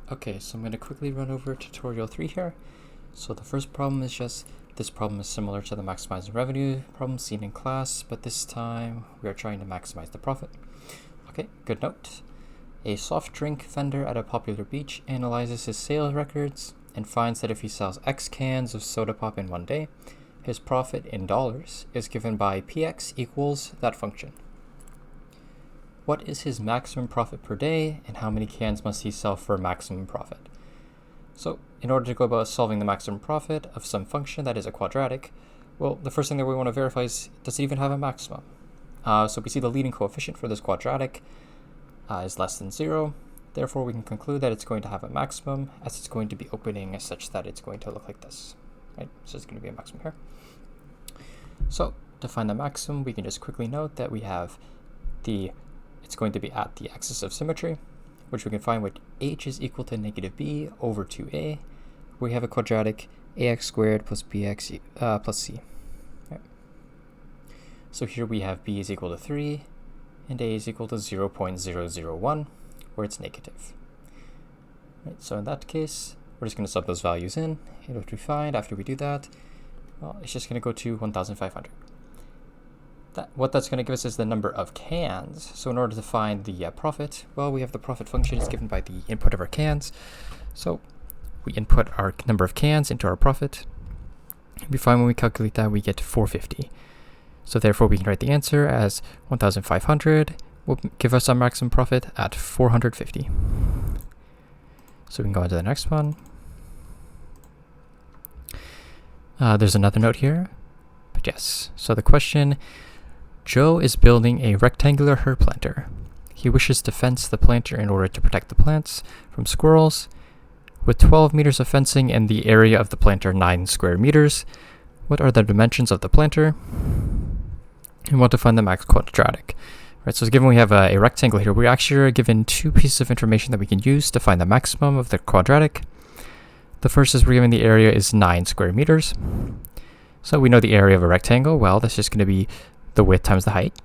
Okay, so I'm going to quickly run over tutorial 3 here. So the first problem is this problem is similar to the maximizing revenue problem seen in class, but this time we are trying to maximize the profit. Okay, good note. A soft drink vendor at a popular beach analyzes his sales records and finds that if he sells X cans of soda pop in one day, his profit in dollars is given by Px equals that function. What is his maximum profit per day, and how many cans must he sell for maximum profit? So in order to go about solving the maximum profit of some function that is a quadratic, well, the first thing that we want to verify is, does it even have a maximum? So we see the leading coefficient for this quadratic is less than 0. Therefore, we can conclude that it's going to have a maximum, as it's going to be opening as such that it's going to look like this. Right? So it's going to be a maximum here. So to find the maximum, we can just quickly note that we have it's going to be at the axis of symmetry, which we can find with h is equal to negative b over 2a. We have a quadratic ax squared plus bx plus c. Right. So here we have b is equal to 3 and a is equal to 0.001, where it's negative. Right, so in that case, we're just going to sub those values in, and what we find after we do that, well, it's just going to go to 1,500. What that's going to give us is the number of cans. So in order to find the profit, well, we have the profit function is given by the input of our cans. So we input our number of cans into our profit. And we find when we calculate that, we get 450. So therefore, we can write the answer as 1,500 will give us our maximum profit at 450. So we can go on to the next one. There's another note here. But yes, so the question, Joe is building a rectangular herb planter. He wishes to fence the planter in order to protect the plants from squirrels. With 12 meters of fencing and the area of the planter 9 square meters, what are the dimensions of the planter? And want to find the max quadratic. Right, so given we have a rectangle here, we actually are given two pieces of information that we can use to find the maximum of the quadratic. The first is we're given the area is 9 square meters. So we know the area of a rectangle. Well, that's just going to be the width times the height.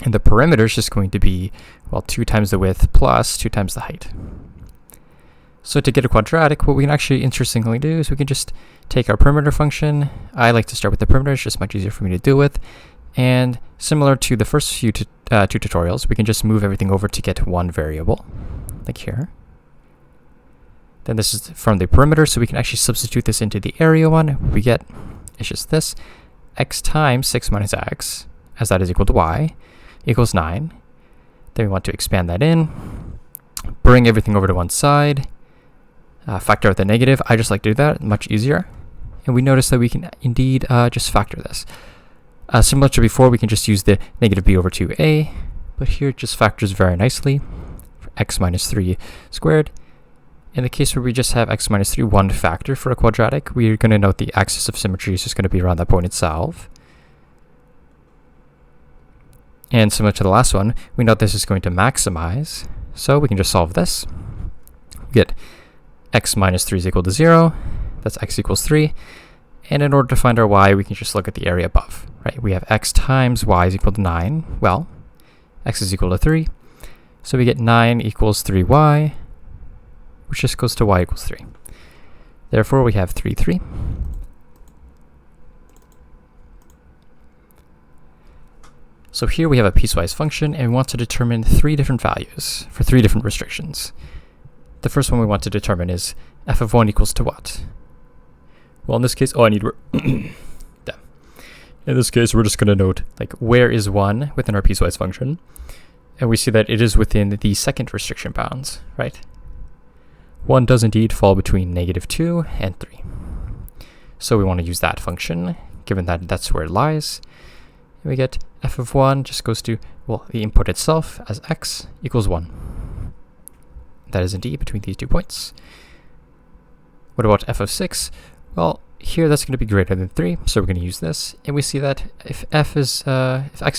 And the perimeter is just going to be, well, 2 times the width plus 2 times the height. So to get a quadratic, what we can actually interestingly do is we can just take our perimeter function. I like to start with the perimeter. It's just much easier for me to deal with. And similar to the first few two tutorials, we can just move everything over to get one variable, like here. Then this is from the perimeter, so we can actually substitute this into the area one. What we get is just this, x times 6 minus x, as that is equal to y, equals 9. Then we want to expand that in, bring everything over to one side, factor out the negative. I just like to do that, much easier. And we notice that we can indeed just factor this. Similar to before, we can just use the negative b over 2a, but here it just factors very nicely for x minus 3 squared. In the case where we just have x minus 3, one factor for a quadratic, we're going to note the axis of symmetry is just going to be around that point itself. And similar to the last one, we know this is going to maximize, so we can just solve this. We get x minus 3 is equal to 0, that's x equals 3, and in order to find our y, we can just look at the area above, right? We have x times y is equal to 9, well, x is equal to 3, so we get 9 equals 3y, which just goes to y equals 3. Therefore, we have 3, 3. So here we have a piecewise function, and we want to determine 3 different values for 3 different restrictions. The first one we want to determine is f of 1 equals to what? Well, in this case, I need in this case, we're just going to note, like, where is 1 within our piecewise function? And we see that it is within the second restriction bounds, right? 1 does indeed fall between -2 and 3. So we want to use that function, given that that's where it lies. And we get f of 1 just goes to, well, the input itself as x equals 1. That is indeed between these 2 points. What about f of 6? Well, here that's going to be greater than 3, so we're going to use this. And we see that if x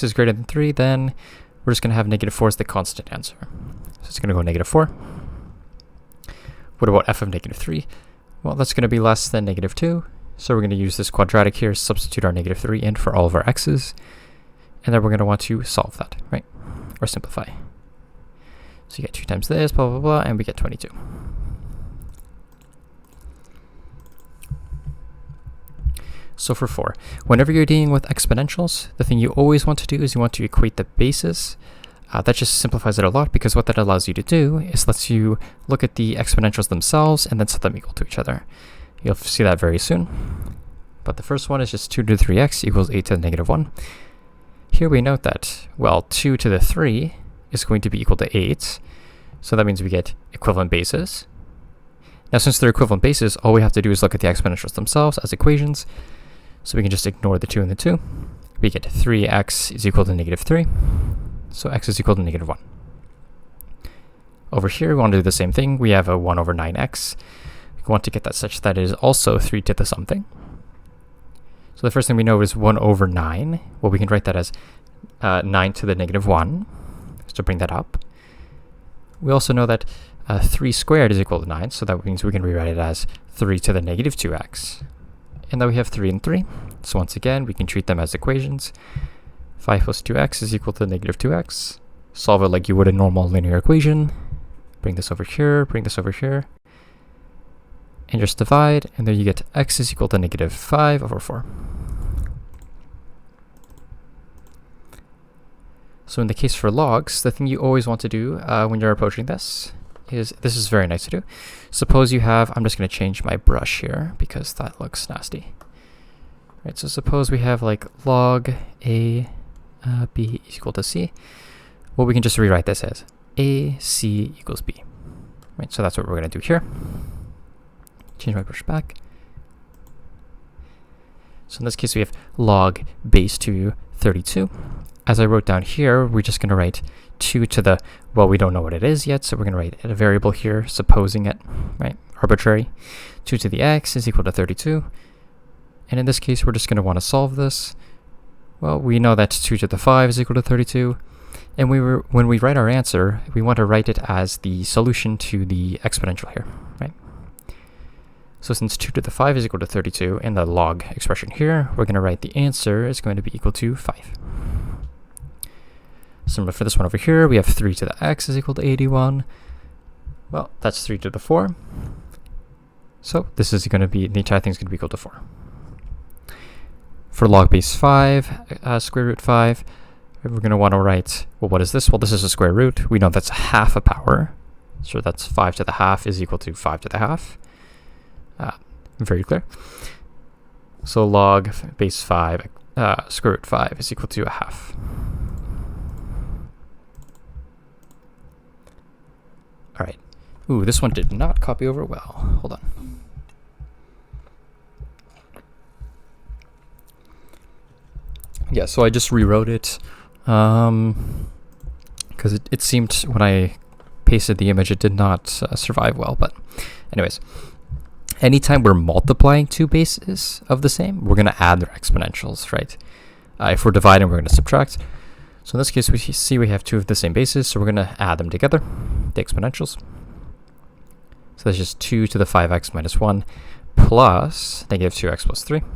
is greater than 3, then we're just going to have -4 as the constant answer. So it's going to go -4. What about f of -3? Well, that's going to be less than -2. So we're going to use this quadratic here, substitute our -3 in for all of our x's. And then we're going to want to solve that, right? Or simplify. So you get 2 times this, blah, blah, blah, and we get 22. So for 4, whenever you're dealing with exponentials, the thing you always want to do is you want to equate the bases. That just simplifies it a lot, because what that allows you to do is lets you look at the exponentials themselves and then set them equal to each other. You'll see that very soon. But the first one is just 2 to the 3x equals 8 to the negative 1. Here we note that, well, 2 to the 3 is going to be equal to 8. So that means we get equivalent bases. Now, since they're equivalent bases, all we have to do is look at the exponentials themselves as equations. So we can just ignore the 2 and the 2. We get 3x is equal to negative 3. So x is equal to negative 1. Over here, we want to do the same thing. We have a 1 over 9x. We want to get that such that it is also 3 to the something. So the first thing we know is 1 over 9. Well, we can write that as 9 to the negative 1, just to bring that up. We also know that 3 squared is equal to 9, so that means we can rewrite it as 3 to the negative 2x. And then we have 3 and 3. So once again, we can treat them as equations. 5 plus 2x is equal to negative 2x. Solve it like you would a normal linear equation. Bring this over here, bring this over here. And just divide, and then you get x is equal to negative 5 over 4. So in the case for logs, the thing you always want to do when you're approaching this is very nice to do. Suppose you have, I'm just going to change my brush here because that looks nasty. Right, so suppose we have like log a b is equal to c. Well, we can just rewrite this as a c equals b. Right, so that's what we're going to do here. Change my brush back. So in this case, we have log base 2 32. As I wrote down here, we're just going to write 2 to the, well, we don't know what it is yet, so we're going to write a variable here, supposing it, right? Arbitrary. 2 to the x is equal to 32. And in this case, we're just going to want to solve this. Well, we know that 2 to the 5 is equal to 32. And when we write our answer, we want to write it as the solution to the exponential here, right? So since 2 to the 5 is equal to 32 in the log expression here, we're going to write the answer is going to be equal to 5. Similar for this one over here, we have 3 to the x is equal to 81. Well, that's 3 to the 4. So this is going to be, the entire thing is going to be equal to 4. For log base 5, square root 5, we're going to want to write, well, what is this? Well, this is a square root. We know that's half a power. So that's 5 to the half is equal to 5 to the half. Very clear. So log base 5, square root 5 is equal to a half. All right. Ooh, this one did not copy over well. Hold on. Yeah, so I just rewrote it because it seemed when I pasted the image, it did not survive well. But anyways, anytime we're multiplying two bases of the same, we're going to add their exponentials, right? If we're dividing, we're going to subtract. So in this case, we see we have two of the same bases, so we're going to add them together, the exponentials. So that's just 2 to the 5x minus 1 plus negative 2x plus 3. Then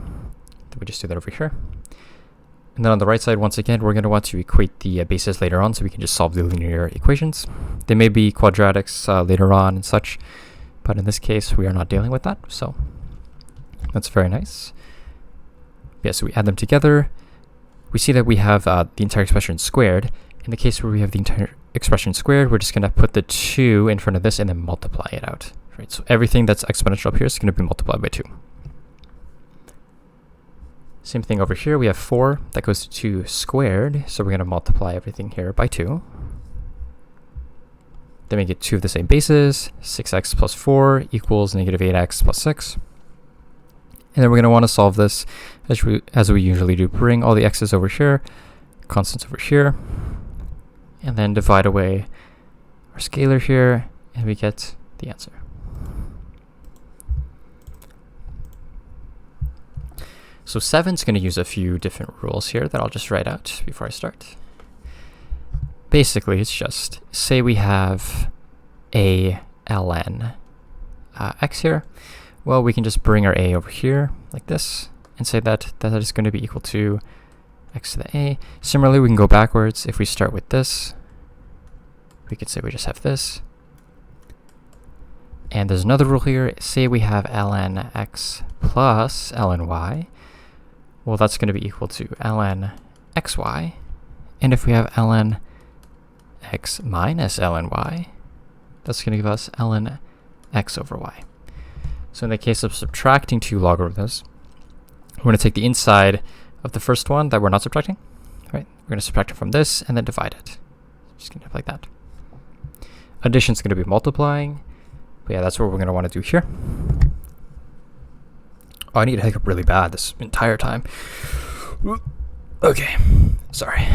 we just do that over here. And then on the right side, once again, we're going to want to equate the bases later on so we can just solve the linear equations. They may be quadratics later on and such, but in this case, we are not dealing with that, so that's very nice. Yeah, so we add them together. We see that we have the entire expression squared. In the case where we have the entire expression squared, we're just going to put the 2 in front of this and then multiply it out. Right? So everything that's exponential up here is going to be multiplied by 2. Same thing over here. We have 4. That goes to 2 squared. So we're going to multiply everything here by 2. Then we get 2 of the same bases. 6x plus 4 equals negative 8x plus 6. And then we're going to want to solve this as we usually do. Bring all the x's over here, constants over here, and then divide away our scalar here, and we get the answer. So 7 is going to use a few different rules here that I'll just write out before I start. Basically, it's just, say we have a ln x here. Well, we can just bring our a over here like this and say that is going to be equal to x to the a. Similarly, we can go backwards. If we start with this, we could say we just have this. And there's another rule here. Say we have ln x plus ln y. Well, that's going to be equal to ln xy. And if we have ln x minus ln y, that's going to give us ln x over y. So in the case of subtracting two logarithms, we're going to take the inside of the first one that we're not subtracting. Right? We're going to subtract it from this and then divide it. Just going to have like that. Addition is going to be multiplying. But yeah, that's what we're going to want to do here. Oh, I need to hiccup really bad this entire time. Okay, sorry.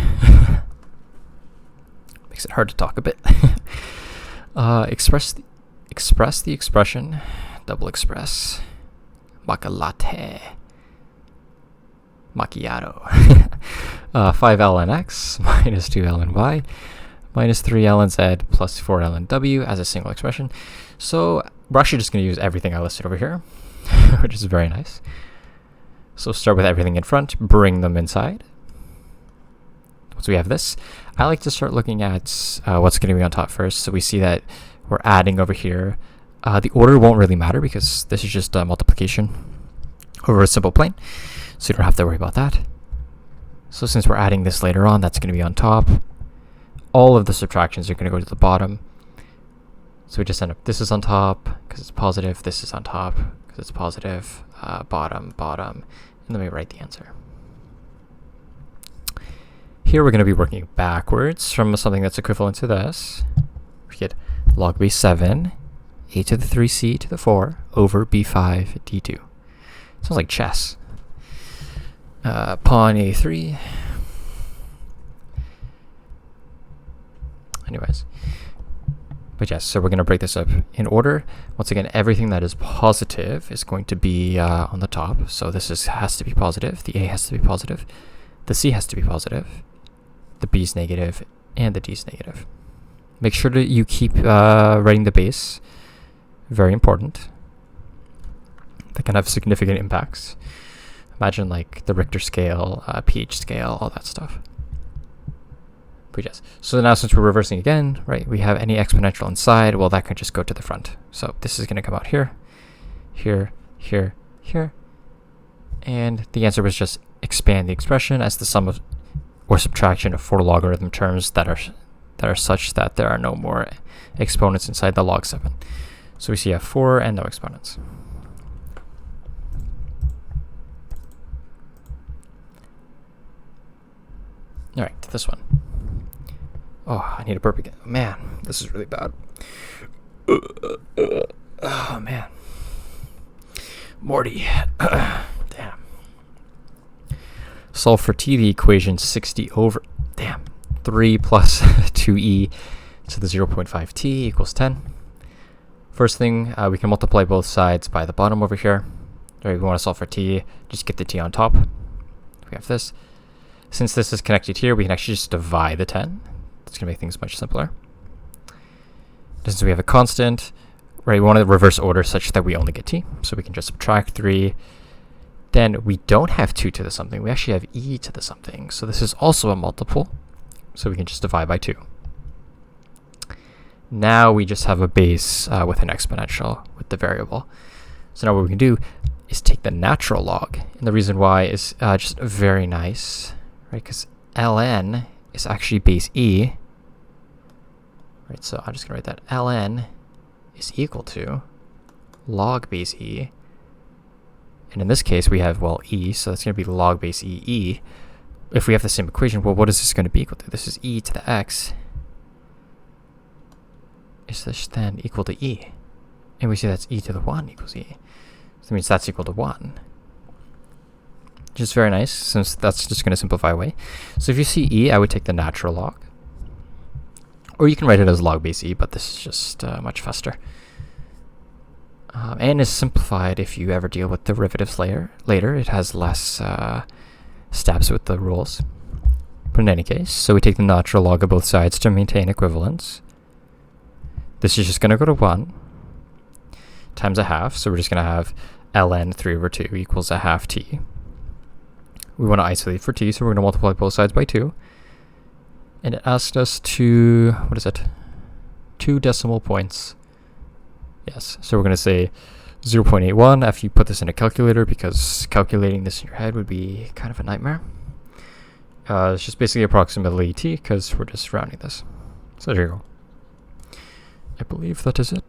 Makes it hard to talk a bit. Express the expression, double express, maca latte, macchiato. 5 ln x minus 2 ln y minus 3 ln z plus 4 ln w as a single expression. So we're actually just going to use everything I listed over here, which is very nice. So start with everything in front, bring them inside. Once we have this, I like to start looking at what's going to be on top first. So we see that we're adding over here. The order won't really matter because this is just multiplication over a simple plane. So you don't have to worry about that. So since we're adding this later on, that's going to be on top. All of the subtractions are going to go to the bottom. So we just end up, this is on top because it's positive, this is on top because it's positive, bottom, bottom, and then we write the answer. Here we're going to be working backwards from something that's equivalent to this. We get log base 7, a to the 3c to the 4 over b5 d2. Sounds like chess. Pawn a3. Anyways. But yes, so we're going to break this up in order. Once again, everything that is positive is going to be on the top. So this has to be positive. The A has to be positive. The C has to be positive. The B is negative. And the D is negative. Make sure that you keep writing the base. Very important. That can have significant impacts. Imagine like the Richter scale, pH scale, all that stuff. But yes, so now since we're reversing again, right, we have any exponential inside, well, that can just go to the front. So this is going to come out here, here, here, here. And the answer was just expand the expression as the sum of or subtraction of 4 logarithm terms that are such that there are no more exponents inside the log 7. So we see a 4 and no exponents. All right, this one. Oh, I need a burp again. Man, this is really bad. Oh, man. Morty. Damn. Solve for t, the equation 60 over, 3 plus 2e to the 0.5t equals 10. First thing, we can multiply both sides by the bottom over here. All right, we want to solve for t, just get the t on top. We have this. Since this is connected here, we can actually just divide the 10. It's going to make things much simpler. Since we have a constant, right, we want to reverse order such that we only get t. So we can just subtract 3. Then we don't have 2 to the something. We actually have e to the something. So this is also a multiple. So we can just divide by 2. Now we just have a base with an exponential with the variable. So now what we can do is take the natural log. And the reason why is just very nice, right? Because ln is actually base e. Right, so I'm just going to write that ln is equal to log base e. And in this case, we have, well, e, so that's going to be log base e. If we have the same equation, well, what is this going to be equal to? This is e to the x. Is this then equal to e? And we see that's e to the 1 equals e. So that means that's equal to 1. Which is very nice, since that's just going to simplify away. So if you see e, I would take the natural log. Or you can write it as log base e, but this is just much faster. And is simplified if you ever deal with derivatives later. It has less steps with the rules. But in any case, so we take the natural log of both sides to maintain equivalence. This is just going to go to 1 times a half. So we're just going to have ln 3 over 2 equals a half t. We want to isolate for t, so we're going to multiply both sides by 2. And it asked us to, what is it? 2 decimal points. Yes, so we're going to say 0.81 after you put this in a calculator, because calculating this in your head would be kind of a nightmare. It's just basically approximately t, because we're just rounding this. So there you go. I believe that is it.